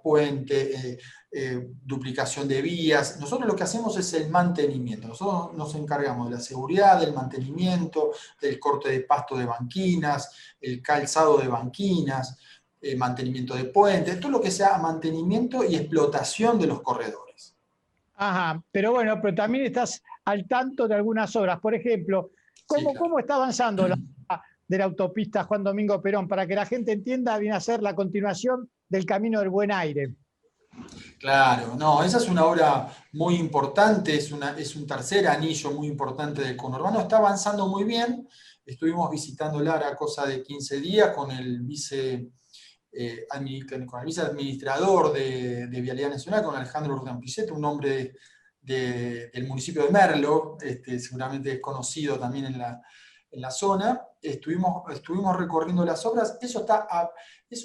puente, duplicación de vías. Nosotros lo que hacemos es el mantenimiento. Nosotros nos encargamos de la seguridad, del mantenimiento, del corte de pasto de banquinas, el calzado de banquinas, mantenimiento de puentes, todo lo que sea mantenimiento y explotación de los corredores. Ajá, pero bueno, pero también estás al tanto de algunas obras. Por ejemplo, ¿cómo está avanzando la de la autopista Juan Domingo Perón? Para que la gente entienda, viene a ser la continuación del Camino del Buen Aire. Claro, no, esa es una obra muy importante, es un tercer anillo muy importante del conurbano, está avanzando muy bien. Estuvimos visitándola a cosa de 15 días con el viceadministrador de Vialidad Nacional, con Alejandro Urdampilleta, un hombre del municipio de Merlo, seguramente es conocido también en la zona, estuvimos recorriendo las obras, eso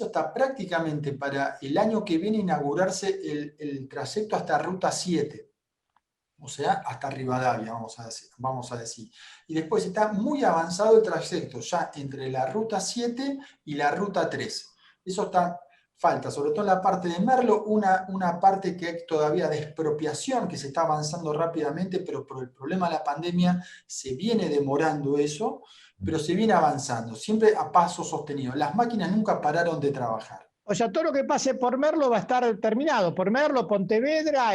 está prácticamente para el año que viene inaugurarse el trayecto hasta Ruta 7, o sea, hasta Rivadavia, vamos a decir. Y después está muy avanzado el trayecto, ya entre la Ruta 7 y la Ruta 3. Eso está... Falta, sobre todo en la parte de Merlo, una parte que hay todavía de expropiación, que se está avanzando rápidamente, pero por el problema de la pandemia se viene demorando eso, pero se viene avanzando, siempre a paso sostenido. Las máquinas nunca pararon de trabajar. O sea, todo lo que pase por Merlo va a estar terminado. Por Merlo, Pontevedra,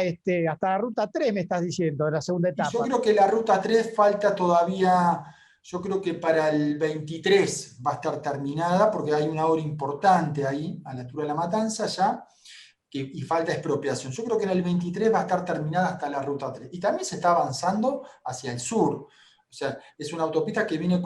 hasta la Ruta 3, me estás diciendo, la segunda etapa. Y yo creo que la Ruta 3 falta todavía... Yo creo que para el 23 va a estar terminada, porque hay una obra importante ahí, a la altura de La Matanza ya, y falta expropiación. Yo creo que en el 23 va a estar terminada hasta la Ruta 3. Y también se está avanzando hacia el sur. O sea, es una autopista que viene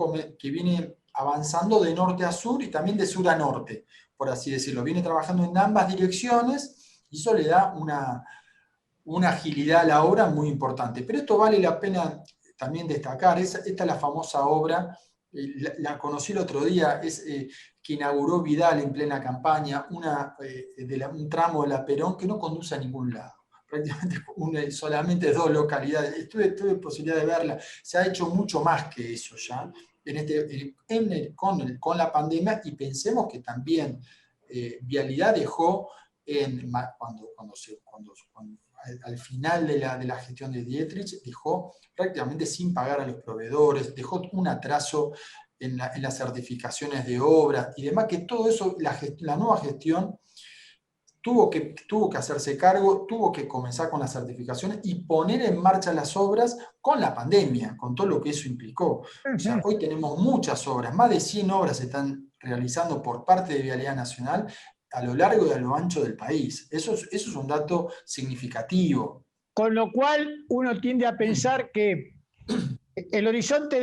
avanzando de norte a sur y también de sur a norte, por así decirlo. Viene trabajando en ambas direcciones y eso le da una agilidad a la obra muy importante. Pero esto vale la pena también destacar, esta es la famosa obra, la conocí el otro día, es que inauguró Vidal en plena campaña, un tramo de la Perón que no conduce a ningún lado, prácticamente solamente 2 localidades, tuve posibilidad de verla, se ha hecho mucho más que eso ya, con la pandemia, y pensemos que también Vialidad dejó, al final de la gestión de Dietrich, dejó prácticamente sin pagar a los proveedores, dejó un atraso en las certificaciones de obra y demás, que todo eso, la nueva gestión tuvo que hacerse cargo, tuvo que comenzar con las certificaciones y poner en marcha las obras con la pandemia, con todo lo que eso implicó. O sea, hoy tenemos muchas obras, más de 100 obras se están realizando por parte de Vialidad Nacional a lo largo y a lo ancho del país. Eso es un dato significativo. Con lo cual uno tiende a pensar que el horizonte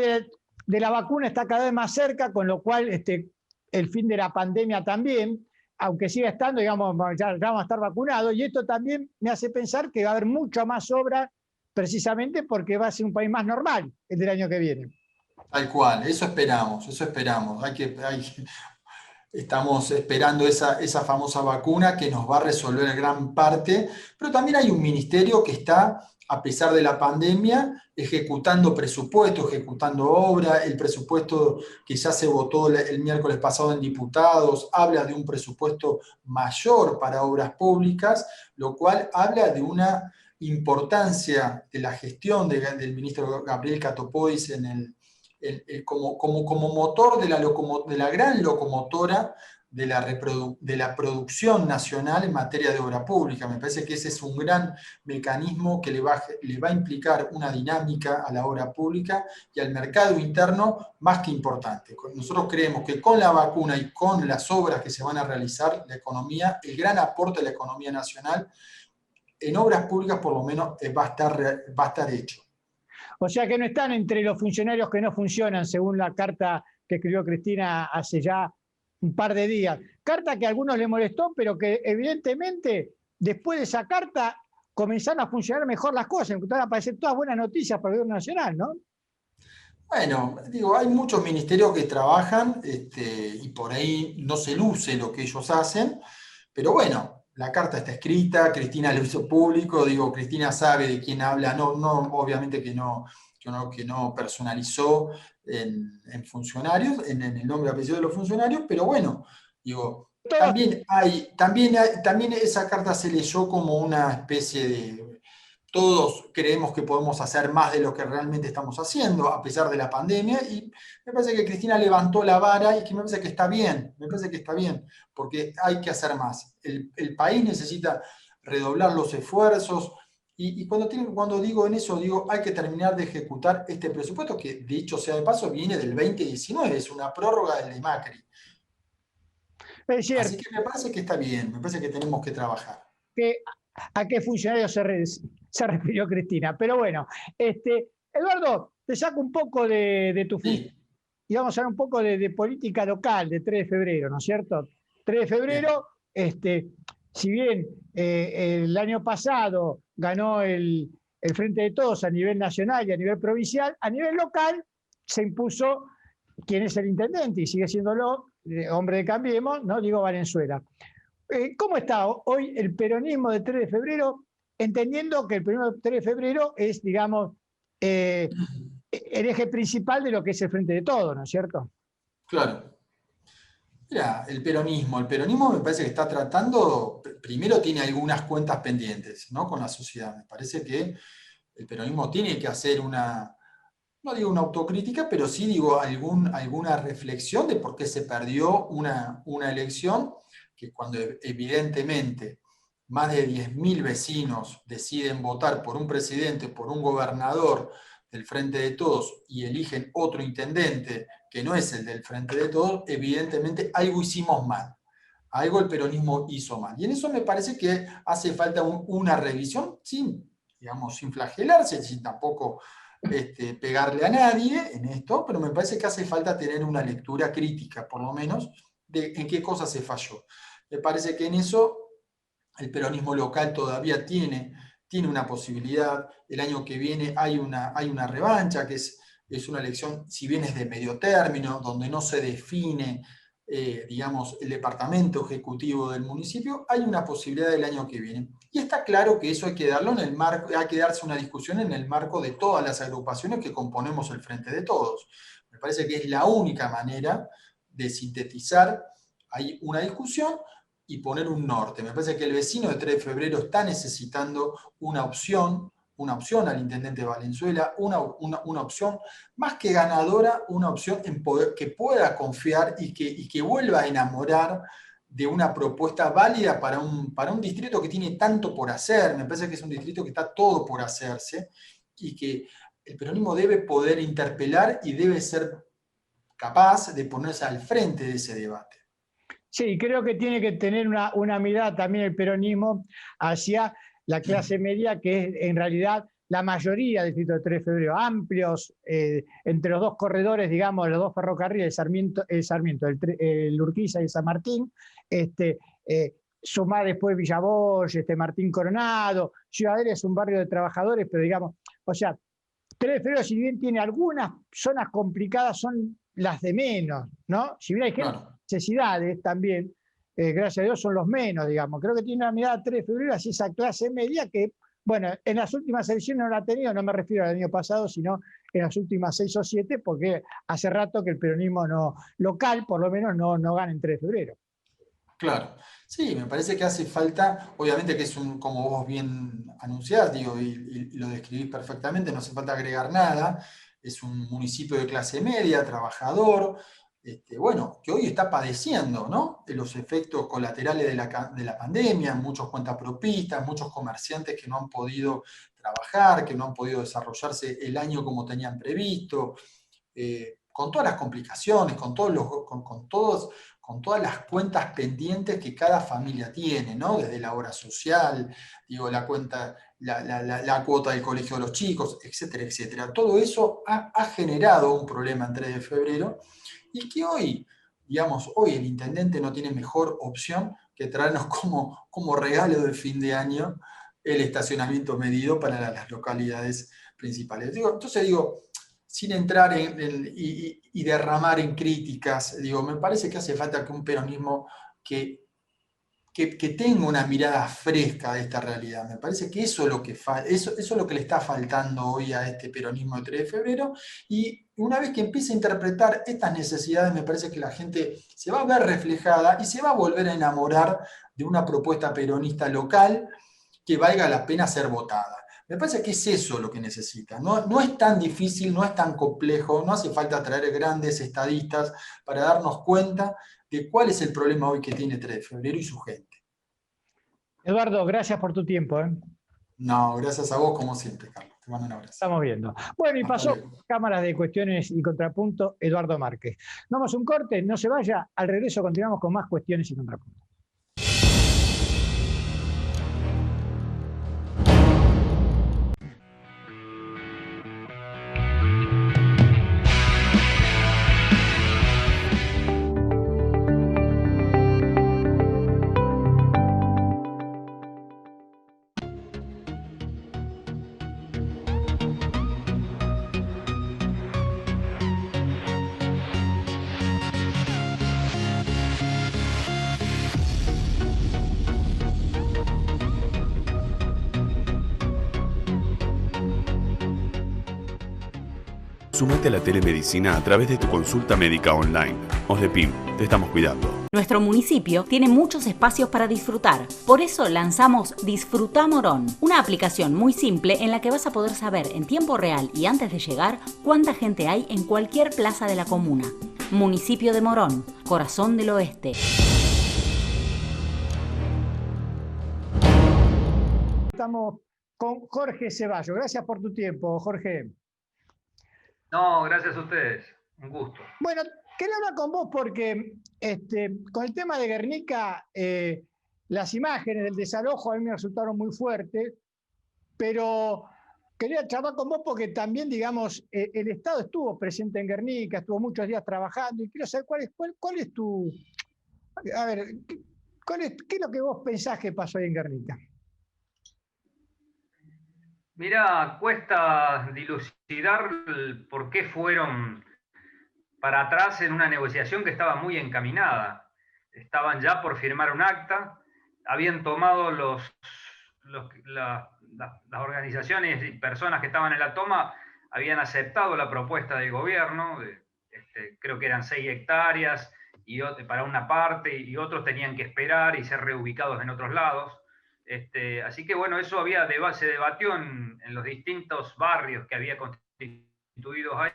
de la vacuna está cada vez más cerca, con lo cual el fin de la pandemia también, aunque siga estando, digamos, ya vamos a estar vacunados, y esto también me hace pensar que va a haber mucha más obra, precisamente porque va a ser un país más normal el del año que viene. Tal cual, eso esperamos. Estamos esperando esa famosa vacuna que nos va a resolver gran parte, pero también hay un ministerio que está, a pesar de la pandemia, ejecutando presupuestos, ejecutando obra. El presupuesto que ya se votó el miércoles pasado en diputados habla de un presupuesto mayor para obras públicas, lo cual habla de una importancia de la gestión del ministro Gabriel Catopodis como motor de la gran locomotora de la producción nacional en materia de obra pública. Me parece que ese es un gran mecanismo que le va a implicar una dinámica a la obra pública y al mercado interno más que importante. Nosotros creemos que con la vacuna y con las obras que se van a realizar, el gran aporte de la economía nacional en obras públicas por lo menos va a estar hecho. O sea que no están entre los funcionarios que no funcionan, según la carta que escribió Cristina hace ya un par de días. Carta que a algunos les molestó, pero que evidentemente después de esa carta comenzaron a funcionar mejor las cosas, empezaron a aparecer todas buenas noticias para el gobierno nacional, ¿no? Bueno, digo, hay muchos ministerios que trabajan y por ahí no se luce lo que ellos hacen, pero bueno, la carta está escrita, Cristina lo hizo público, digo, Cristina sabe de quién habla, no, obviamente que no personalizó en funcionarios, en el nombre y apellido de los funcionarios, pero bueno, digo, también esa carta se leyó como una especie de... Todos creemos que podemos hacer más de lo que realmente estamos haciendo, a pesar de la pandemia, y me parece que Cristina levantó la vara y que me parece que está bien, porque hay que hacer más. El país necesita redoblar los esfuerzos, y cuando digo en eso, digo, hay que terminar de ejecutar este presupuesto, que dicho sea de paso, viene del 2019, es una prórroga del de Macri. Así que me parece que está bien, me parece que tenemos que trabajar. ¿A qué funcionario se refirió Cristina? Pero bueno, Eduardo, te saco un poco de tu función y vamos a hablar un poco de política local, de 3 de febrero, ¿no es cierto? 3 de febrero, si bien el año pasado ganó el Frente de Todos a nivel nacional y a nivel provincial, a nivel local se impuso quien es el intendente y sigue siéndolo, hombre de Cambiemos, ¿no? Diego Valenzuela. ¿Cómo está hoy el peronismo de 3 de febrero, entendiendo que el peronismo de 3 de febrero es, digamos, el eje principal de lo que es el Frente de Todos, ¿no es cierto? Claro. Mira, el peronismo me parece que está tratando, primero tiene algunas cuentas pendientes, ¿no? Con la sociedad. Me parece que el peronismo tiene que hacer no digo una autocrítica, pero sí digo alguna reflexión de por qué se perdió una elección, que cuando evidentemente más de 10.000 vecinos deciden votar por un presidente, por un gobernador del Frente de Todos y eligen otro intendente que no es el del Frente de Todos, evidentemente algo hicimos mal. Algo el peronismo hizo mal. Y en eso me parece que hace falta una revisión sin flagelarse, sin tampoco pegarle a nadie en esto, pero me parece que hace falta tener una lectura crítica, por lo menos, de en qué cosa se falló. Me parece que en eso el peronismo local todavía tiene una posibilidad. El año que viene hay una revancha, que es una elección, si bien es de medio término, donde no se define el departamento ejecutivo del municipio, hay una posibilidad del año que viene. Y está claro que eso hay que darlo hay que darse una discusión en el marco de todas las agrupaciones que componemos el Frente de Todos. Me parece que es la única manera de sintetizar ahí una discusión y poner un norte. Me parece que el vecino de 3 de febrero está necesitando una opción al intendente Valenzuela, una opción más que ganadora, una opción en poder, que pueda confiar y que vuelva a enamorar de una propuesta válida para un distrito que tiene tanto por hacer. Me parece que es un distrito que está todo por hacerse y que el peronismo debe poder interpelar y debe ser capaz de ponerse al frente de ese debate. Sí, creo que tiene que tener una mirada también el peronismo hacia la clase media, que es en realidad la mayoría del distrito de 3 de febrero, amplios, entre los dos corredores, digamos, los dos ferrocarriles, el Urquiza y el San Martín, sumar después Villa Borges, Martín Coronado. Ciudadela es un barrio de trabajadores, pero digamos, o sea, 3 de febrero, si bien tiene algunas zonas complicadas, son las de menos, ¿no? Si bien hay necesidades también, gracias a Dios son los menos, digamos. Creo que tiene una mirada 3 de febrero hacia esa clase media que, bueno, en las últimas elecciones no la ha tenido, no me refiero al año pasado, sino en las últimas 6 o 7, porque hace rato que el peronismo local, por lo menos, no gana en 3 de febrero. Claro, sí, me parece que hace falta, obviamente que es como vos bien anunciás, digo, y lo describís perfectamente, no hace falta agregar nada, es un municipio de clase media, trabajador, bueno, que hoy está padeciendo, ¿no?, de los efectos colaterales de la pandemia, muchos cuentapropistas, muchos comerciantes que no han podido trabajar, que no han podido desarrollarse el año como tenían previsto, con todas las complicaciones, con todas las cuentas pendientes que cada familia tiene, ¿no? Desde la obra social, digo, la cuota del colegio de los chicos, etcétera, etcétera. Todo eso ha generado un problema en 3 de febrero y que hoy el intendente no tiene mejor opción que traernos como regalo de fin de año el estacionamiento medido para las localidades principales. Entonces, sin entrar y derramar en críticas, me parece que hace falta que un peronismo que tenga una mirada fresca de esta realidad. Me parece que eso es lo que le está faltando hoy a este peronismo de 3 de febrero, y una vez que empiece a interpretar estas necesidades, me parece que la gente se va a ver reflejada y se va a volver a enamorar de una propuesta peronista local que valga la pena ser votada. Me parece que es eso lo que necesita. No es tan difícil, no es tan complejo, no hace falta traer grandes estadistas para darnos cuenta de cuál es el problema hoy que tiene 3 de febrero y su gente. Eduardo, gracias por tu tiempo. No, gracias a vos como siempre, Carlos. Te mando un abrazo. Estamos viendo. Bueno, y pasó cámaras de cuestiones y contrapunto Eduardo Márquez. Vamos a un corte, no se vaya. Al regreso continuamos con más cuestiones y contrapunto. Sumate a la telemedicina a través de tu consulta médica online. OSDEPIM, te estamos cuidando. Nuestro municipio tiene muchos espacios para disfrutar. Por eso lanzamos Disfruta Morón, una aplicación muy simple en la que vas a poder saber en tiempo real y antes de llegar cuánta gente hay en cualquier plaza de la comuna. Municipio de Morón, corazón del oeste. Estamos con Jorge Ceballos. Gracias por tu tiempo, Jorge. No, gracias a ustedes. Un gusto. Bueno, quería hablar con vos porque con el tema de Guernica, las imágenes del desalojo a mí me resultaron muy fuertes, pero quería charlar con vos porque también, digamos, el Estado estuvo presente en Guernica, estuvo muchos días trabajando y quiero saber cuál es tu... A ver, ¿qué es lo que vos pensás que pasó ahí en Guernica? Mirá, cuesta dilucidar por qué fueron para atrás en una negociación que estaba muy encaminada. Estaban ya por firmar un acta, habían tomado las organizaciones y personas que estaban en la toma, habían aceptado la propuesta del gobierno, creo que eran 6 hectáreas para una parte, y otros tenían que esperar y ser reubicados en otros lados. Así que bueno, eso se debatió en los distintos barrios que había constituidos ahí.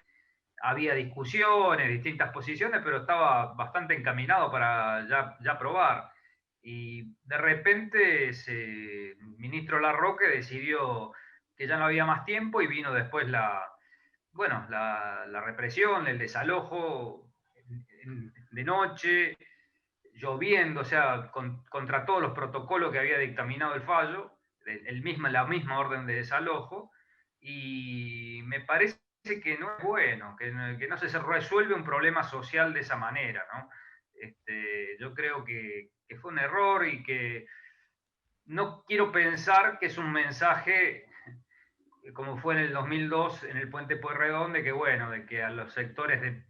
Había discusiones, distintas posiciones, pero estaba bastante encaminado para ya aprobar. Y de repente el ministro Larroque decidió que ya no había más tiempo y vino después la represión, el desalojo de noche, lloviendo, o sea, contra todos los protocolos que había dictaminado el fallo, la misma orden de desalojo, y me parece que no es bueno, que no se resuelve un problema social de esa manera, ¿no? Yo creo que fue un error y que no quiero pensar que es un mensaje como fue en el 2002 en el Puente Pueyrredón, de que a los sectores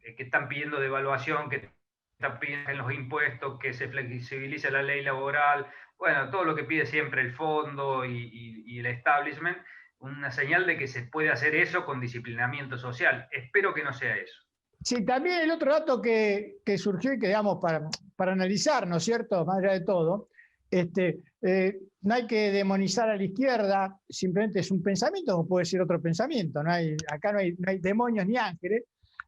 que están pidiendo devaluación, que están pidiendo en los impuestos, que se flexibilice la ley laboral, bueno, todo lo que pide siempre el fondo y el establishment, una señal de que se puede hacer eso con disciplinamiento social. Espero que no sea eso. Sí, también el otro dato que surgió y que, digamos, para analizar, ¿no es cierto?, más allá de todo, no hay que demonizar a la izquierda, simplemente es un pensamiento, como puede ser otro pensamiento, acá no hay demonios ni ángeles,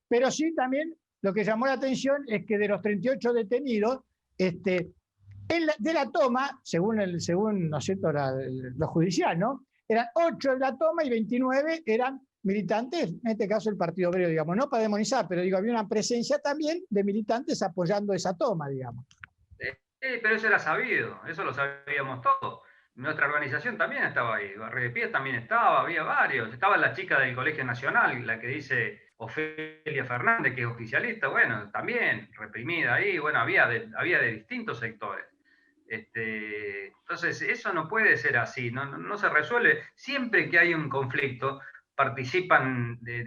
pero sí también lo que llamó la atención es que de los 38 detenidos, de la toma, según ¿no es cierto?, lo judicial, ¿no?, eran 8 de la toma y 29 eran militantes, en este caso el Partido Obrero, digamos, no para demonizar, pero digo, había una presencia también de militantes apoyando esa toma, digamos. Pero eso era sabido, eso lo sabíamos todos. Nuestra organización también estaba ahí, Barrio de Pie también estaba, había varios. Estaba la chica del Colegio Nacional, la que dice Ofelia Fernández, que es oficialista, bueno, también reprimida ahí, bueno, había de distintos sectores. Entonces, eso no puede ser así, no se resuelve. Siempre que hay un conflicto, participan de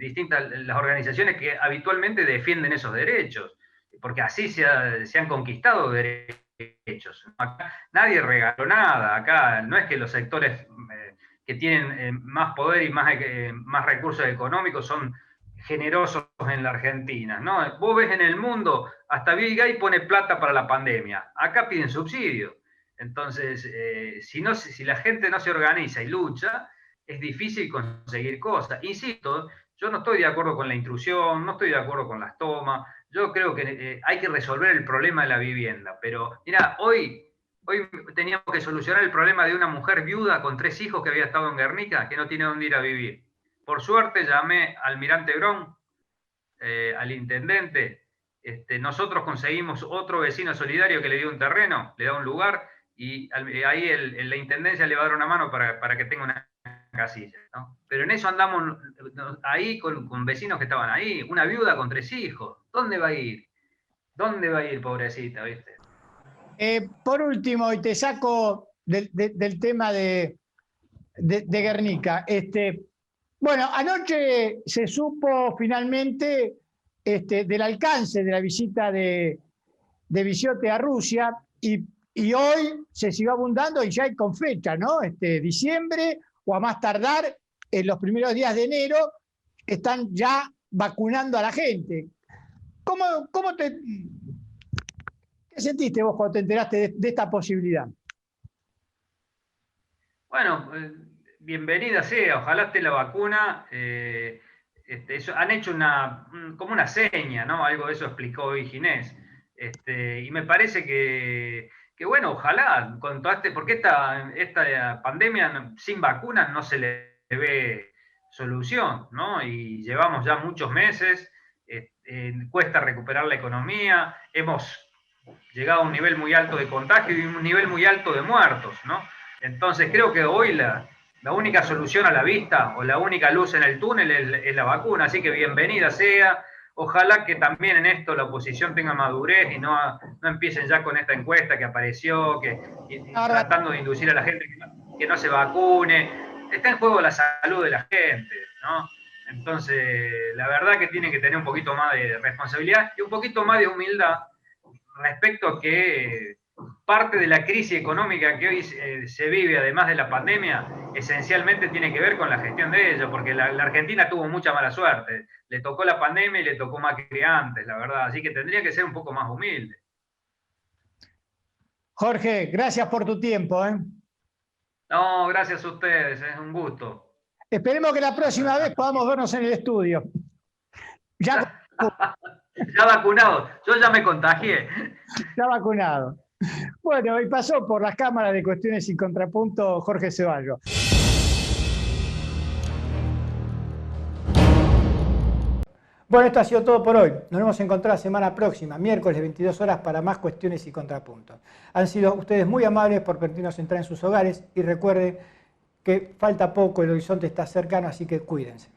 las organizaciones que habitualmente defienden esos derechos, porque así se han conquistado derechos. Acá nadie regaló nada, acá no es que los sectores que tienen más poder y más recursos económicos son generosos en la Argentina, ¿no? Vos ves en el mundo, hasta Bill Gates pone plata para la pandemia, acá piden subsidio. Entonces, si la gente no se organiza y lucha, es difícil conseguir cosas. Insisto, yo no estoy de acuerdo con la intrusión, no estoy de acuerdo con las tomas, yo creo que hay que resolver el problema de la vivienda, pero mira, hoy teníamos que solucionar el problema de una mujer viuda con 3 hijos que había estado en Guernica, que no tiene dónde ir a vivir. Por suerte llamé al almirante Brón, al intendente, nosotros conseguimos otro vecino solidario que le dio un terreno, le da un lugar, y ahí la intendencia le va a dar una mano para que tenga una casilla, ¿no? Pero en eso andamos ahí con vecinos que estaban ahí, una viuda con 3 hijos. ¿Dónde va a ir? ¿Dónde va a ir, pobrecita, viste? Por último, y te saco del tema de Guernica. Bueno, anoche se supo finalmente del alcance de la visita de Bisciotti a Rusia y hoy se siguió abundando y ya hay con fecha, ¿no? Diciembre o a más tardar en los primeros días de enero, están ya vacunando a la gente. ¿Qué sentiste vos cuando te enteraste de esta posibilidad? Bueno, bienvenida sea, ojalá esté la vacuna. Han hecho como una seña, ¿no? Algo de eso explicó hoy Ginés. Y me parece que bueno, ojalá, con todo porque esta pandemia sin vacunas no se le ve solución, ¿no? Y llevamos ya muchos meses, cuesta recuperar la economía, hemos llegado a un nivel muy alto de contagio y un nivel muy alto de muertos, ¿no? Entonces creo que hoy la única solución a la vista o la única luz en el túnel es la vacuna, así que bienvenida sea. Ojalá que también en esto la oposición tenga madurez y no empiecen ya con esta encuesta que apareció, tratando de inducir a la gente que no se vacune. Está en juego la salud de la gente, ¿no? Entonces, la verdad que tienen que tener un poquito más de responsabilidad y un poquito más de humildad respecto a que parte de la crisis económica que hoy se vive, además de la pandemia, esencialmente tiene que ver con la gestión de ella, porque la Argentina tuvo mucha mala suerte. Le tocó la pandemia y le tocó más que antes, la verdad. Así que tendría que ser un poco más humilde. Jorge, gracias por tu tiempo. No, gracias a ustedes, es un gusto. Esperemos que la próxima vez podamos vernos en el estudio. Ya vacunado, yo ya me contagié. Ya vacunado. Bueno, y pasó por las cámaras de Cuestiones Sin Contrapunto Jorge Ceballos. Bueno, esto ha sido todo por hoy. Nos vemos a encontrar la semana próxima, miércoles 22 horas, para más Cuestiones y Contrapuntos. Han sido ustedes muy amables por permitirnos entrar en sus hogares y recuerden que falta poco, el horizonte está cercano, así que cuídense.